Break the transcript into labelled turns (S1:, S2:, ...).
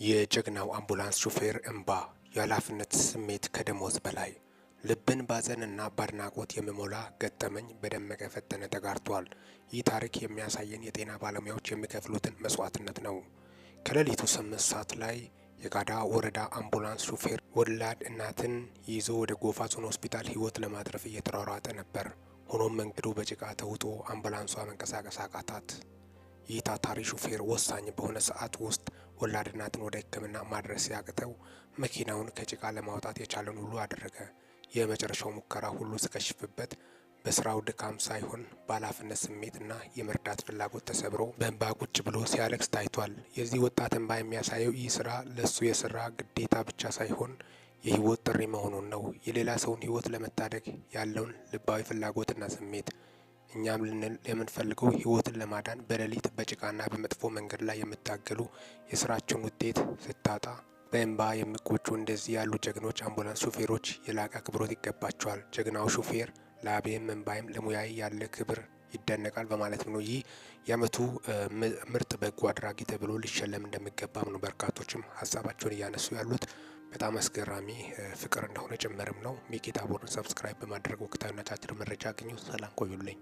S1: የጀግናው አምቡላንስ ሹፌር እንባ የኃላፊነት ስሜት ከደሞዝ በላይ ልብን ባዘንና በአድናቆት የሚሞላ ገጠመኝ በደመቀ ፈጠነ ተጋርቷል። ይህ ታሪክ የሚያሳየን የጤና ባለሙያዎች የሚከፍሉትን መስዋዕትነት ነው። ከሌሊቱ 8 ሰዓት ላይ የጋዳ ወረዳ አምቡላንስ ሹፌር ወላድ እናትን ይዞ ወደ ጎፋ ዞን ሆስፒታል ህይወት ለማትረፍ እየተሯሯጠ ነበር። ሆኖም መንገዱ በጭቃ ተውጦ አምቡላንሷ መንቀሳቀስ አቃታት። ይህ ታታሪ ሹፌር ወሳኝ በሆነ ሰዓት ውስጥ ወላድ እናትን ወደ ሕክምና ማድረስ ሲያቅተው መኪናውን ከጭቃ ለማውጣት የቻለን ሁሉ አደረገ። የመጨረሻው ሙከራ ሁሉ ሲከሽፍበት በስራው ድካም ሳይሆን በኃላፊነት ስሜትና የመርዳት ፍላጎት ተሰብሮ በእንባ ቁጭ ብሎ ሲያለቅስ ታይቷል። የዚህ ወጣት እንባ የሚያሳየው ይህ ስራ ለሱ የስራ ግዴታ ብቻ ሳይሆን የህይወት ጥሪ መሆኑን ነው። የሌላ ሰውን ህይወት ለመታደግ ያለውን ልባዊ ፍላጎትና ስሜት እኛም ልንል የምንፈልገው ህይወትን ለማዳን በሌሊት በጭቃና በመጥፎ መንገድ ላይ የምታገሉ የስራቸውን ውጤት ስታጣ በእንባ የሚቆጩ እንደዚህ ያሉ ጀግኖች አምቡላንስ ሹፌሮች የላቀ አክብሮት ይገባቸዋል። ጀግናው ሹፌር ለአቤም እንባይም ለሙያዬ ያለ ክብር ይደነቃል በማለት ነው። ይህ የአመቱ ምርጥ በጎ አድራጊ ተብሎ ሊሸለም እንደሚገባም ነው በርካቶችም ሀሳባቸውን እያነሱ ያሉት። በጣም አስገራሚ ፍቅር እንደሆነ ጭምርም ነው። ሚኪ ታቦርን ሰብስክራይብ በማድረግ ወቅታዊና አጫጭር መረጃ አግኙ። ሰላም ቆዩልኝ።